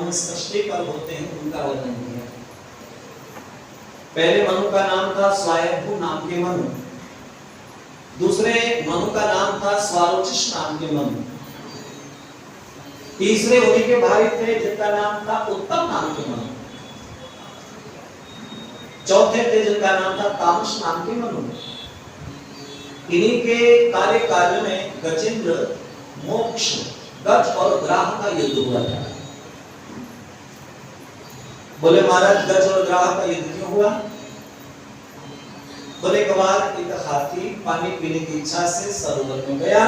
पुराणों में सृष्टिकर होते हैं उनका वर्णन किया। पहले मनु का नाम था स्वायंभू नाम के मनु, दूसरे मनु का नाम था स्वारोचिष नाम के मनु, तीसरे उन्हीं के भाई थे जिनका नाम था उत्तम नाम के मनु, चौथे थे जिनका नाम था तामस नाम के मनु। इन्हीं के कार्य में गजेंद्र मोक्ष गज और ग्राह का युद्ध हुआ था। बोले महाराज गज और ग्राह का युद्ध क्यों हुआ? बोले एक बार एक हाथी पानी पीने की इच्छा से सरोवर में गया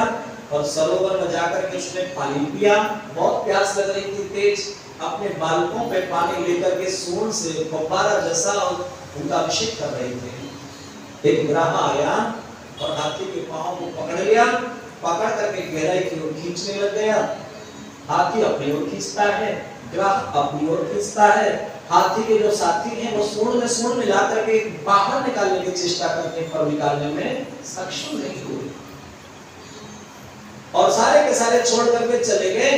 और सरोवर में जाकर के उसने पानी पिया। बहुत प्यास लग रही थी तेज, अपने बालकों पे पानी लेकर के सूंड से फव्वारा जैसा उनका अभिषेक कर रहे थे। एक ग्राह आया और हाथी के पांव को पकड़ लिया, पकड़ करके गहराई की ओर खींचने लग गया। हाथी अपनी ओर खींचता है, ग्राह अपनी ओर खींचता है। हाथी के जो साथी हैं वो सूंड में ला करके बाहर निकालने की चेष्टा करते हैं, पर निकालने में सक्षम नहीं हुए और सारे के सारे छोड़ करके चले गए।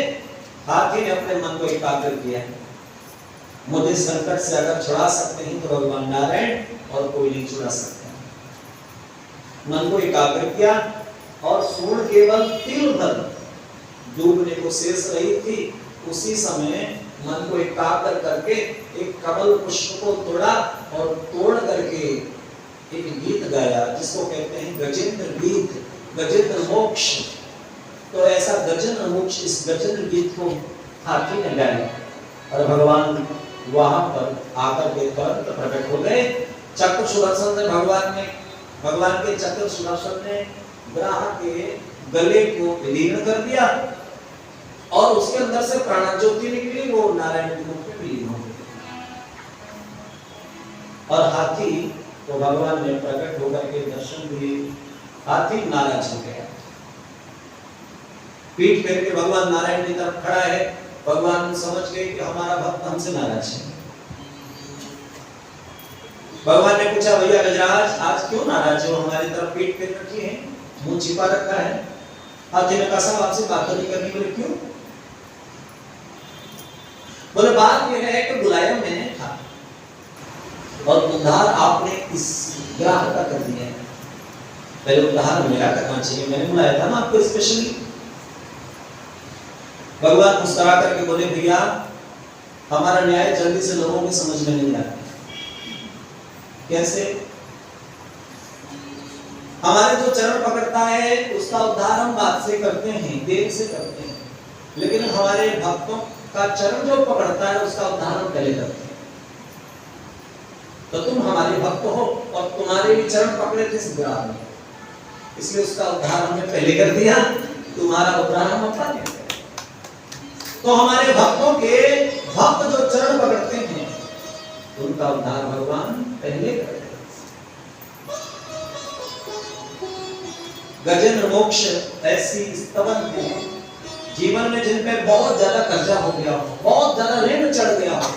हाथी ने अपने मन को एकाग्र किया, मुझे संकट से अगर छुड़ा सकते हैं तो भगवान नारायण, और कोई नहीं छुड़ा सकता। मन को एकाग्र किया और सूंड केवल तिल भर डूबने को शेष रही थी। उसी समय मन को एकाग्र करके एक कमल पुष्प को तोड़ा और तोड़ करके एक गीत गाया जिसको कहते हैं गजेंद्र गीत, गजेंद्र मोक्ष। तो ऐसा गजेंद्र मोक्ष, इस गजेंद्र गीत को हाथी ने गाया और भगवान वहां पर आकर के प्रकट हो गए। चक्र सुदर्शन ने भगवान के चक्र सुदर्शन ने ग्राह के गले को विलीन कर दिया और उसके अंदर से प्राण ज्योति निकली, वो नारायण के मुख में विलीन हो गई और हाथी तो भगवान ने प्रकट होकर के दर्शन दिए। हाथी नाराज हो गया, पीठ फेर के भगवान नारायण की तरफ खड़ा है। भगवान समझ गए कि हमारा भक्त हमसे नाराज है। भगवान ने पूछा, भैया गजराज आज क्यों नाराज हो? हमारी तरफ पीठ फेर रखी है, मुंह छिपा रखा है। हाथी ने कहा साहब आपसे बात नहीं करनी। बोले क्यों? बोले बात यह है कि बुलाया मैंने था और उद्धार आपने इस ग्राह का कर दिया है। पहले उद्धार मेरा करना चाहिए, मैंने बुलाया था ना आपको स्पेशली। भगवान मुस्कुरा करके बोले भैया हमारा न्याय जल्दी से लोगों के समझ में नहीं आता। कैसे? हमारे जो चरण पकड़ता है उसका उद्धार हम बात से करते हैं, देर से करते हैं, लेकिन हमारे भक्तों का चरण जो पकड़ता है उसका उद्धार हम पहले करते हैं। तो तुम हमारे भक्त हो और तुम्हारे भी चरण पकड़े थे इस ग्राह में, इसलिए उसका उद्धार हमने पहले कर दिया, तुम्हारा उद्धार हम अपना देते हैं। तो हमारे भक्तों के भक्त जो चरण पकड़ते हैं उनका उद्धार भगवान पहले कर देते। गजेंद्र मोक्ष ऐसी स्तवन है जीवन में जिन पे बहुत ज्यादा कर्जा हो गया हो, बहुत ज्यादा ऋण चढ़ गया हो,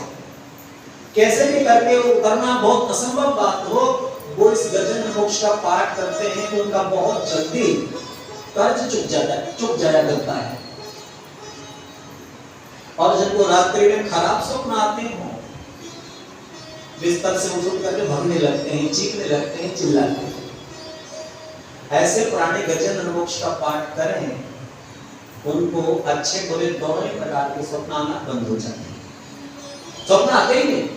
कैसे भी करके वो करना बहुत असंभव बात हो, वो इस गजेंद्र मोक्ष का पाठ करते हैं तो उनका बहुत जल्दी कर्ज चुक जाया करता है। और जिनको रात्रि में खराब स्वप्न आते हो, बिस्तर से उठ करके भागने लगते हैं, चीखने लगते हैं, चिल्लाते हैं, ऐसे प्राणी गजेंद्र मोक्ष का पाठ करें, उनको अच्छे बुरे दोनों ही प्रकार के स्वप्न आना बंद हो जाते हैं। स्वप्न आते ही नहीं।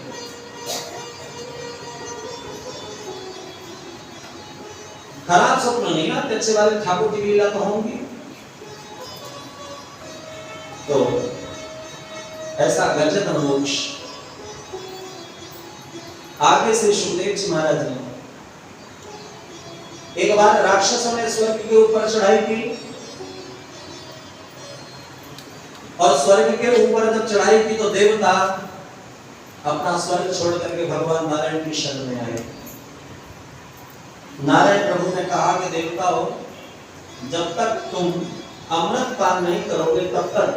खराब स्वप्न नहीं आते, अच्छे वाले ठाकुर की लीला तो होंगी। तो ऐसा गजेंद्र मोक्ष आगे से सुखदेव जी महाराज ने एक बार राक्षसों ने स्वर्ग के ऊपर चढ़ाई की और स्वर्ग के ऊपर जब चढ़ाई की तो देवता अपना स्वर्ग छोड़ करके भगवान नारायण की शरण में आए। नारायण प्रभु ने कहा कि देवताओं, जब तक तुम अमृत पान नहीं करोगे तब तक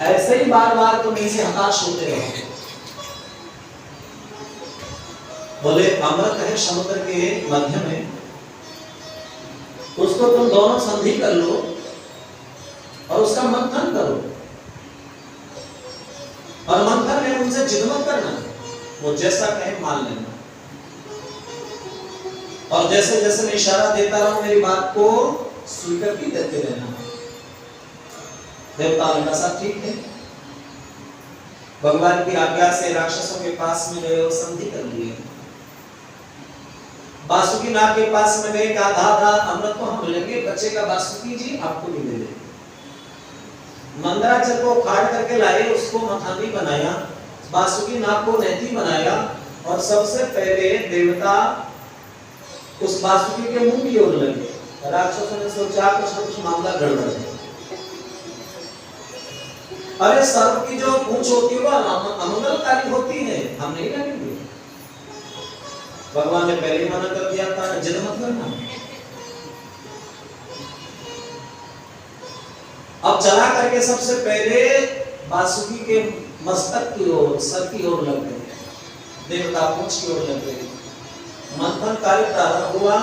ऐसे ही बार बार तुम इसे हताश होते रहोगे। बोले अमृत है समुद्र के मध्य में, उसको तुम दोनों संधि कर लो और उसका मंथन करो, और मंथन में उनसे जिद मत करना, वो जैसा कहे मान लेना। और जैसे जैसे मैं इशारा देता रहूं मेरी बात को स्वीकार भी देते रहना। देवता ने कहा ठीक है। भगवान की आज्ञा से राक्षसों के पास में गए और संधि कर लिए। बासुकी नाग के पास में गए, आधा आधा अमृत को हम लेंगे, बचेगा बासुकी जी आपको भी दे देंगे। मंदराचल को उखाड़ करके लाए, उसको मथानी बनाया, बासुकी नाग को नेति बनाया और सबसे पहले देवता उस बासुकी के मुंह की ओर लगे। राक्षसों ने सोचा कुछ न कुछ मामला गड़बड़ है। अरे सर्प की जो पूंछ होती है वो अमंगलकारी होती है, हम नहीं लगेंगे। भगवान ने पहले मना कर दिया था, जिद मत करना। अब चला करके सबसे पहले बासुकी के मस्तक की ओर, सर की ओर लग गए, देवता पूंछ की ओर लग गए। मंथन कार्य प्रारंभ हुआ,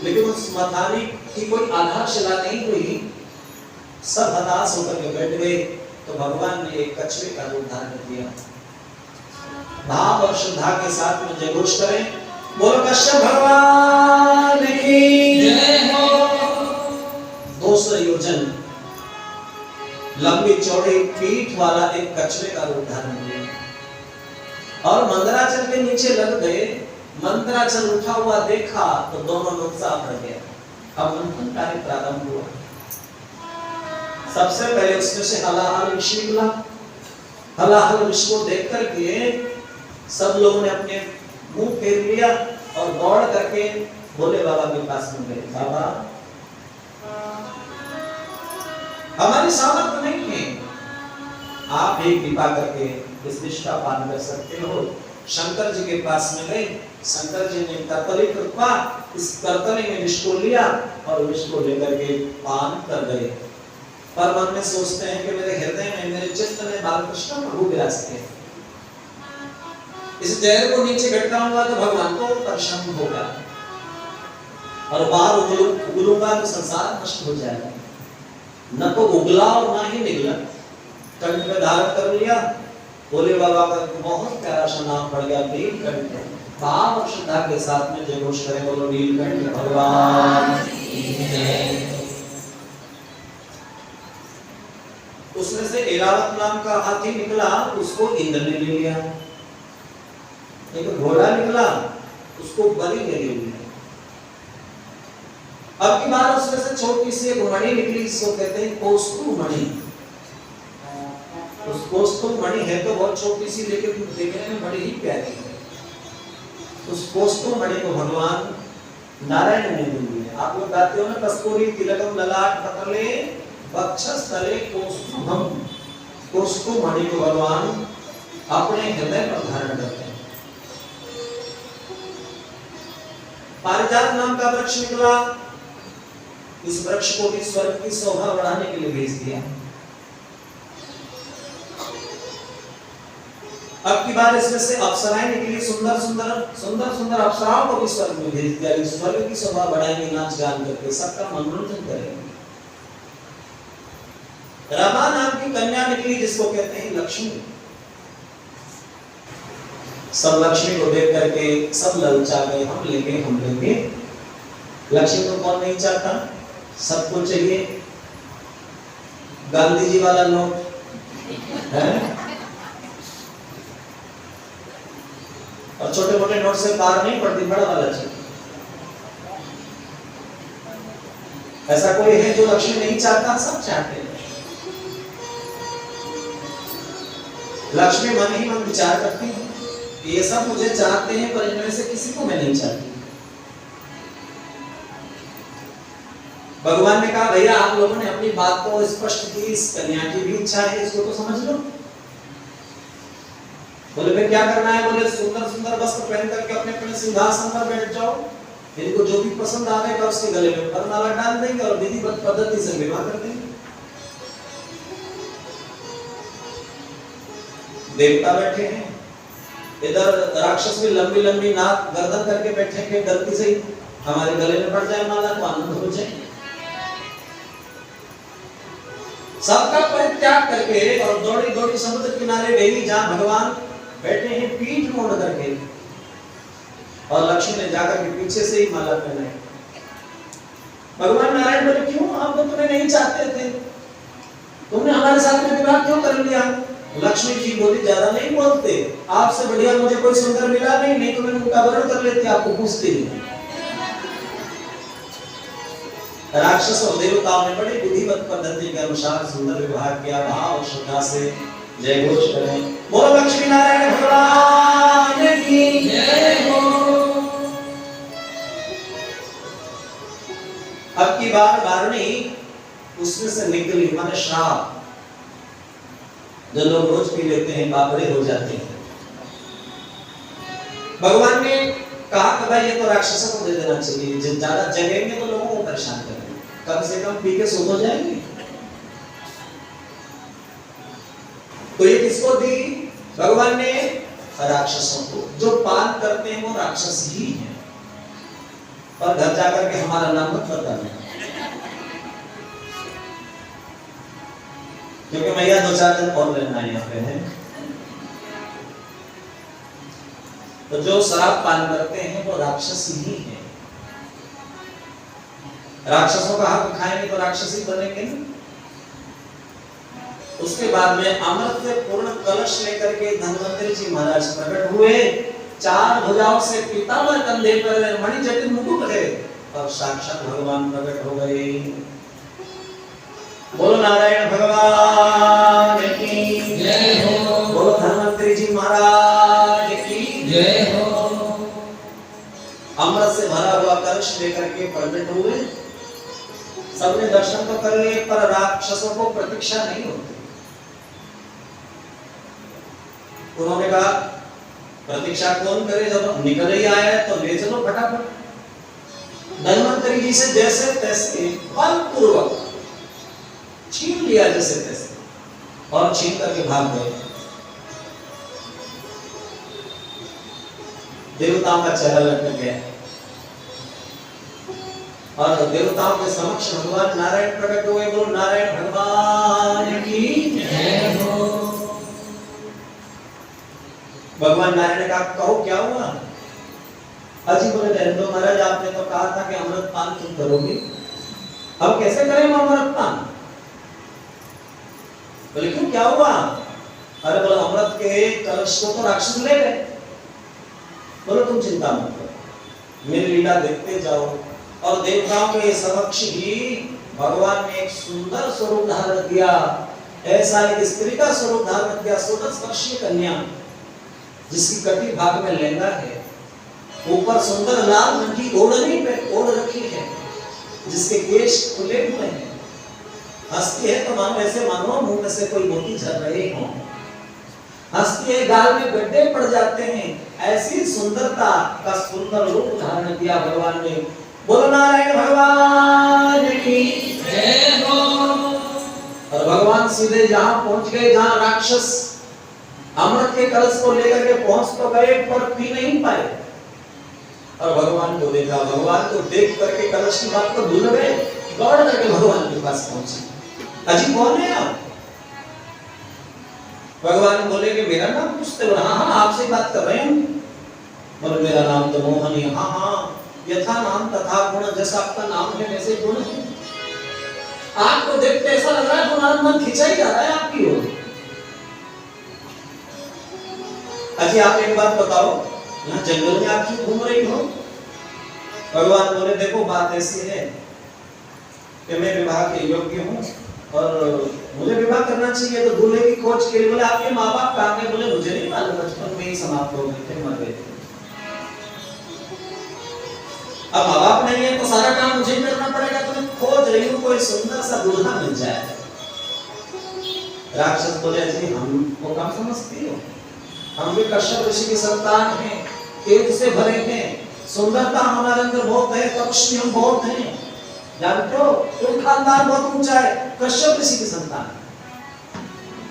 लेकिन उस मथानी की कोई आधारशिला नहीं हुई। सब हताश होकर के बैठ गए। तो भगवान ने एक कछुए का रूप धारण किया। भाव और श्रद्धा के साथ में जय घोष करें, बोलो कश्यप भगवान की जय हो। 200 योजन लंबी चौड़ी पीठ वाला एक कछुए का रूप धारण किया और मंदराचल के नीचे लग गए। मंदराचल उठा हुआ देखा तो दोनों लोग साफ रह गया। अब मंथन कार्य प्रारंभ हुआ। सबसे पहले उसमें से हलाहल ऋषि निकला। हलाहल ऋषि को देख करके सब लोगों ने अपने मुंह फेर लिया और दौड़ करके भोले बाबा के पास में गए। बाबा हमारी सामर्थ्य नहीं है, आप ही कृपा करके इस विष का पान कर सकते हो। शंकर जी के पास में गए। शंकर जी ने कर्तली कृपा इस कर्तली में विष को लिया और विष को लेकर के पान कर गए। पर मन में सोचते हैं कि मेरे हृदय में, मेरे चित्त में बालकृष्ण प्रभु विराजते हैं। इस जहर को नीचे घटकाऊंगा तो भगवान को प्रसन्न होगा और बाहर उगलूंगा तो संसार नष्ट हो जाएगा। न तो उगला और ना ही निकला। कंठ में धारण कर लिया। भोले बाबा का बहुत प्यारा सा नाम पड़ गया नीलकंठ। भाव और श्रद्धा के साथ में जय घोष करें, बोलो नीलकंठ भगवान की जय। उसमें से ऐरावत नाम का हाथी निकला, उसको इंद्र ने ले लिया। एक घोड़ा निकला, उसको बलि ने ले लिया। अब की बार उसमें से छोटी सी एक मणि निकली, जिसको कहते हैं कौस्तुभ मणि। उस कौस्तुभ मणि है तो बहुत छोटी सी, लेकिन देखने में बड़ी ही प्यारी है। उस कौस्तुभ मणि को भगवान नारायण ने दी है। आप लोग गाते हो ना, कस्तूरी तिलकम ललाट पटले वक्षस्थले कौस्तुभम। कौस्तुभ मणि को भगवान अपने हृदय पर धारण करते हैं। पारिजात नाम का वृक्ष निकला। इस वृक्ष को भी स्वर्ग की शोभा बढ़ाने के लिए भेज दिया। अब की बार इसमें से अप्सराएं निकली, सुंदर सुंदर सुंदर सुंदर अप्सराओं को भी स्वर्ग में भेज दिया। स्वर्ग की शोभा बढ़ाएंगे, नाच गान करके सबका मनोरंजन करेंगे। रमा नाम की कन्या निकली, जिसको कहते हैं लक्ष्मी। सब लक्ष्मी को देख करके सब ललचा गए, हम लेंगे हम लेंगे। लक्ष्मी को कौन नहीं चाहता, सबको चाहिए। गांधी जी वाला नोट है और छोटे मोटे नोट से पार नहीं पड़ती, बड़ा वाला चाहिए। ऐसा कोई है जो लक्ष्मी नहीं चाहता, सब चाहते हैं। लक्ष्मी मन ही मन विचार करती है, ये सब मुझे चाहते हैं पर इनमें से किसी को मैं नहीं चाहती। भगवान ने कहा भैया आप लोगों ने अपनी बात को स्पष्ट की, इस कन्या की भी इच्छा है, इसको तो समझ लो। बोले फिर क्या करना है? बोले सुंदर सुंदर वस्त्र पहन करके अपने अपने सिंहासन पर बैठ जाओ। इनको जो भी पसंद आएगा उसके गले में वरमाला डाल देंगे और विधिवत पद्धति से विवाह कर देंगे। देवता बैठे हैं, इधर राक्षस भी लंबी लंबी नाक गर्दन करके बैठे हैं, गलती से हमारे गले में पड़ जाए माला तो आनंद हो जाए। सबका परित्याग करके और दौड़ी दौड़ी समुद्र किनारे गई जहां भगवान बैठे हैं पीठ मोड़ करके, और लक्ष्मी ने जाकर के पीछे से ही माला पहनाई। भगवान नारायण बोले क्यों, हम तो तुम्हें नहीं चाहते थे, तुमने हमारे साथ में विवाह क्यों कर लिया? लक्ष्मी जी बोली ज्यादा नहीं बोलते, आपसे बढ़िया मुझे कोई सुंदर मिला नहीं तो मैंने उनका वर्ण कर लेती, आपको पूछते ही। राक्षस और देवताओं ने बड़े विधिवत पद्धति के अनुसार सुंदर विवाह किया। भाव श्रद्धा से जय घोष करें, बोलो लक्ष्मी नारायण भगवान की जय हो। अब की बार वारुणी उसमें से निकली, माने श्राप, जो लोग रोज पी लेते हैं बाबरे हो जाते हैं। भगवान ने कहा कि भाई ये तो राक्षसों को दे देना चाहिए, ज्यादा जगेंगे तो लोगों को परेशान करेंगे, कम से कम पी के सो हो जाएंगे। तो ये किसको दी? भगवान ने राक्षसों को। जो पान करते हैं वो राक्षस ही हैं, और घर जाकर के हमारा नाम मत बताना, क्योंकि मैया 2-4 दिन और रहना यहाँ पे है। तो जो शराब पान करते हैं वो राक्षस ही हैं। राक्षसों का हक खाएंगे तो राक्षसी बनेंगे ना। उसके बाद में अमृत से पूर्ण कलश लेकर के धन्वंतरी जी महाराज प्रकट हुए। 4 भुजाओं से पीतांबर कंधे पर मणिजटिल मुकुट है, और साक्षात भगवान प्रकट हो गए। बोलो नारायण भगवान की जय हो, बोलो धन्वंतरी जी महाराज की जय हो। अमृत से भरा हुआ कलश लेकर के प्रकट हुए। सबने दर्शन तो कर लिए, पर राक्षसों को प्रतीक्षा नहीं होती। उन्होंने कहा प्रतीक्षा कौन करे, जब निकल ही आया है तो ले चलो फटाफट। धन्वंतरी जी से जैसे तैसे बलपूर्वक छीन लिया, जैसे तैसे, और छीन करके भाग गए। देवताओं का चेहरा लटक गया, और देवताओं के समक्ष भगवान नारायण प्रकट हुए। बोलो नारायण भगवान की जय हो। भगवान नारायण का कहो क्या हुआ? अजी बोले रहने दो महाराज, आपने तो कहा था कि अमृत पान तुम करोगे, अब कैसे करें अमृत पान? बोले क्यों, क्या हुआ? अरे बोले अमृत के कलश को तो राक्षस ले गए। बोलो तुम चिंता मत करो, मेरी लीला देखते जाओ। और देवताओं के समक्ष ही भगवान ने एक सुंदर स्वरूप धारण किया। ऐसा एक स्त्री का स्वरूप धारण किया, सुदर्शनीय कन्या, जिसकी कटी भाग में लहंगा है, ऊपर सुंदर लाल रंग की ओढ़नी पे ओढ़ रखी है, जिसके केश खुले हुए हैं। हंसती है तो मानो ऐसे मानो मुंह में से कोई मोती झर रहे हों। हंसती है, गाल में गड्ढे पड़ जाते हैं। ऐसी सुंदरता का सुंदर रूप धारण किया भगवान ने। बोलो नारायण भगवान की जय हो। और भगवान सीधे जहां पहुंच गए, जहां राक्षस अमृत के कलश को लेकर के पहुंच तो गए, पर पी नहीं पाए। और भगवान को देखा, भगवान को देख करके कलश की बात को भूल गए, दौड़ करके भगवान के पास पहुंचे। अजी कौन है आप? भगवान बोले कि मेरा नाम पूछते हो? हाँ हाँ आपसे बात कर रहे हैं। बोले मेरा नाम तो मोहन है। हाँ हाँ, यथा नाम तथा गुण, जैसा आपका नाम है वैसे गुण है। आपको देखते ऐसा लग रहा है तुम्हारा मन खिंचा ही जा रहा है आपकी ओर। अजी आप एक बात बताओ, यहाँ जंगल में आप क्यों घूम रही हो? भगवान बोले देखो बात ऐसी है कि मैं विवाह के योग्य हूँ, और मुझे विवाह करना चाहिए, तो दूल्हे की खोज के लिए। बोले आपके माँ बाप कहाँ गए? बोले मुझे नहीं मालूम, बचपन में ही समाप्त हो गए थे, मर गए थे। अब माँ बाप नहीं है तो सारा काम मुझे करना पड़ेगा, तो मैं खोज रही हूँ कोई सुंदर सा दूल्हा मिल जाए। राक्षस बोले जी हमको कम समझती हो, हम भी कश्यप ऋषि की संतान हैं, तेज से भरे हैं, सुंदरता हमारे अंदर बहुत है, तपस्वी हम बहुत हैं, जानते हो तुम खानदान बहुत ऊंचा है, कश्यप ऋषि की संतान।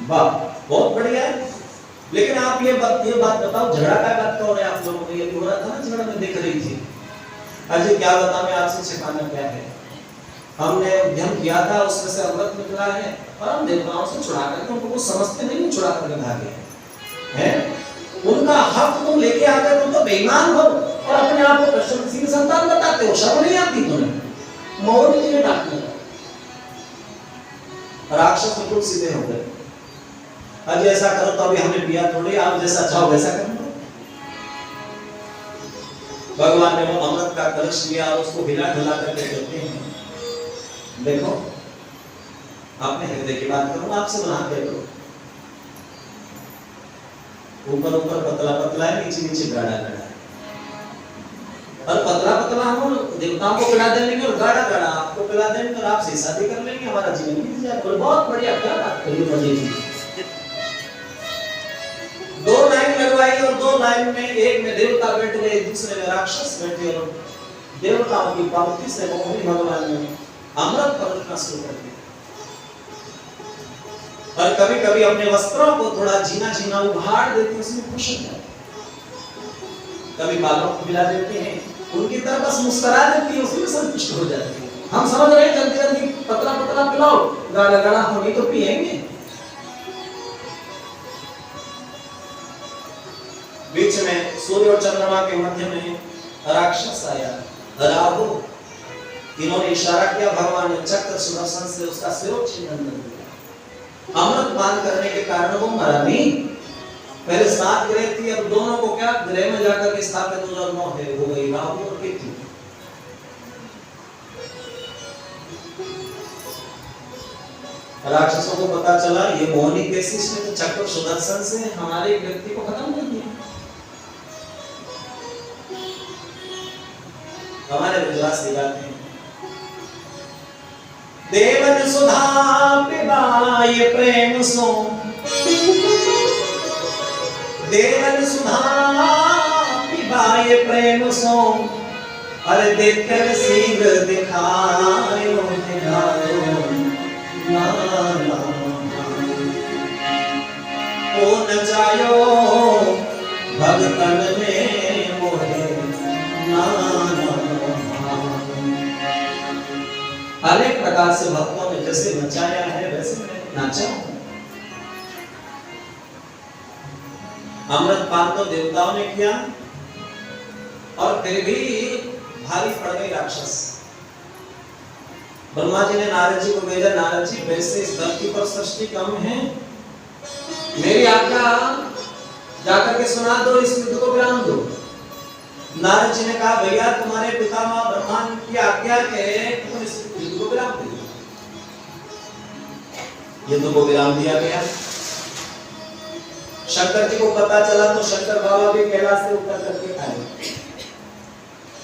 वाह बहुत बढ़िया है, लेकिन आप ये बात बताओ, झगड़ा का बात कहो रहे आप लोगों को? ये हो रहा था ना झगड़ा, में देख रही थी। अजय क्या बता, मैं आपसे छिपाना क्या है? हमने उद्यम किया था, उसमें से अमृत निकला है और हम देवताओं से चुरा करके उनको कुछ समझते नहीं, चुरा करके भागे हैं। उनका हक तुम लेके आ गए, तुम तो बेईमान हो और अपने आप को कृष्ण किसी की संतान बताते हो। शर्म नहीं आती तुम्हें? मोर के डांटने लगा। राक्षस बिल्कुल सीधे हो गए। आज ऐसा करो तो अभी हमने पिया थोड़ी, आप जैसा चाहो वैसा करो। भगवान ने वो अमृत का कलश लिया और उसको हिला ढुला करके देते हैं। देखो, आपने हृदय की बात करूं, आपसे बना देखो, ऊपर ऊपर पतला पतला है, नीचे नीचे गाढ़ा गाढ़ा है। और पतला पतला हम देवताओं को पिला देंगे और गाढ़ा गाढ़ा आपको पिला देंगे और आपसे शादी कर लेंगे, हमारा जीवन बीत जाएगा। बहुत बढ़िया, क्या बात करिए मजे की। 2 लाइन लगवाई और 2 लाइन में एक में देवता बैठ गए, दूसरे में राक्षस बैठे और देवताओं की पंक्ति से मोहिनी भगवान ने अमृत पलटना शुरू कर दिया। और कभी कभी अपने वस्त्रों को थोड़ा झीना झीना उभार देते, उसमें खुश हो जाते। कभी बालों को मिला देते हैं, उनकी तरफ बस मुस्कुरा देती है, उसमें संतुष्ट हो जाती है। हम समझ रहे हैं जल्दी जल्दी पतला पतला पिलाओ, गाढ़ा गाढ़ा होगी तो पिएंगे। बीच में सूर्य और चंद्रमा के मध्य में राक्षस आया, राहु। इन्होंने इशारा किया, भगवान ने चक्र सुदर्शन से उसका शिरोच्छेदन कर दिया। अमृत पान करने के कारण वो मरा नहीं। पहले 7 ग्रह थी, अब दोनों को क्या ग्रह में जाकर के स्थापित 2009 है हो गई, राहु और केतु। राक्षसों को पता चला ये मोहिनी कैसी, इसने तो चक्र सुदर्शन से हमारे व्यक्ति को खत्म कर दिया। हमारे गुजरात से गाते हैं, देवन सुधा पिबाय प्रेम सो, देवन सुधा पिबाय प्रेम सो, अरे देखकर शीघ्र दिखायो दिखायो नाना, ओ न जायो भगतन में मोहे नाना। अनेक प्रकार से भक्तों ने जैसे नचाया है वैसे नाचा। अमृत पान तो देवताओं ने किया और फिर भी भारी पड़ गई राक्षस। ब्रह्मा जी ने नारद जी को भेजा, नारद जी वैसे इस धरती पर सृष्टि कम है, मेरी आज्ञा जाकर के सुना दो, इस युद्ध को विराम दो। नारद जी ने कहा, भैया तुम्हारे पितामह ब्रह्मा की आज्ञा है, तुम इस युद्ध को विराम दो। युद्ध को विराम दिया गया। शंकर जी को पता चला तो शंकर बाबा भी कैलाश से उतर करके आए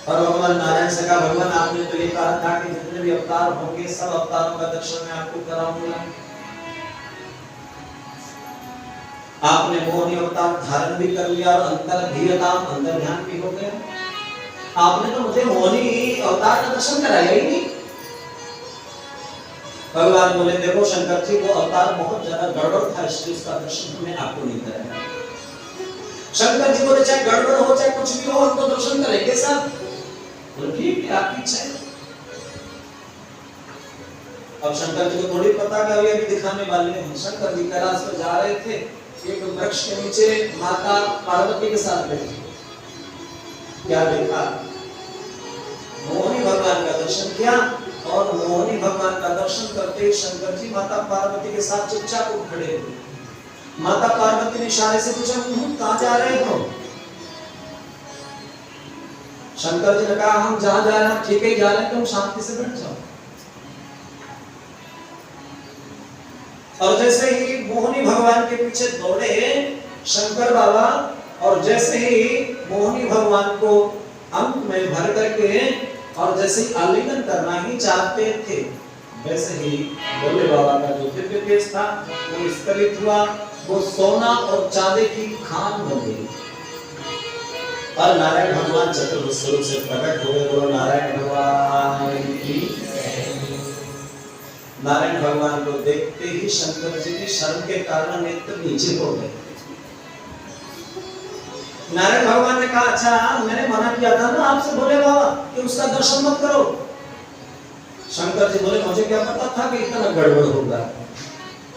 और भगवान नारायण से कहा, भगवान आपने तो ये कहा था कि जितने भी अवतार होंगे सब अवतारों का दर्शन मैं आपको कराऊंगा। आपने मोहिनी अवतार धारण भी कर लिया और अंतर्धीयताम अंतर ध्यान भी हो गया। आपने तो मुझे मोहिनी अवतार का दर्शन कराया ही नहीं। भगवान बोले, देखो शंकर जी, वो अवतार बहुत ज्यादा गड़बड़ था, इसलिए उसका दर्शन हमने आपको नहीं कराया। शंकर जी बोले, चाहे गड़बड़ हो चाहे कुछ भी हो, हम तो दर्शन करेंगे सब। बोले ठीक है, आपकी इच्छा है। अब शंकर जी को थोड़ी पता कि अभी अभी दिखाने वाले हैं। शंकर जी कैलाश पर जा रहे थे, एक वृक्ष के नीचे माता पार्वती के साथ बैठी। क्या देखा? मोहिनी भगवान का दर्शन किया और मोहिनी भगवान का दर्शन करते शंकर जी माता पार्वती के साथ चुपचाप उठ खड़े हुए। माता पार्वती ने इशारे से पूछा, कहां जा रहे हो? शंकर जी ने कहा, हम जहां जा रहे हैं ठीक ही जा रहे हैं, तुम शांति से बैठ जाओ। और जैसे ही मोहिनी भगवान के पीछे दौड़े शंकर बाबा, और जैसे ही मोहिनी भगवान को अंक में भर करके और जैसे ही आलिंगन करना ही चाहते थे, वैसे ही भोले बाबा का जो दिव्य तेज था वो विस्तारित हुआ, वो सोना और चांदी की खान बन गई और नारायण भगवान चतुर्भुज स्वरूप से प्रकट हुए। बोलो नारायण भगवान की। नारायण भगवान को देखते ही शंकर जी की शर्म के कारण नेत्र नीचे हो गए। नारायण भगवान ने कहा, अच्छा मैंने मना किया था ना आपसे भोले बाबा कि उसका दर्शन मत करो। शंकर जी बोले मुझे क्या पता था कि इतना गड़बड़ होगा,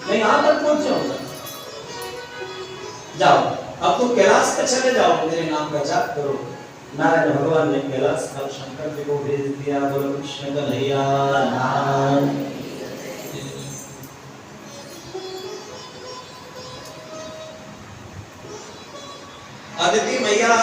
मैं यहां तक पहुंच जाऊंगा। जाओ अब तुम कैलाश पे चले जाओ, मेरे नाम का जाप करो। नारायण भगवान ने कैलाश पर शंकर जी को भेज दिया। बोलो कृष्ण कन्हैया लाल। अदिति मैया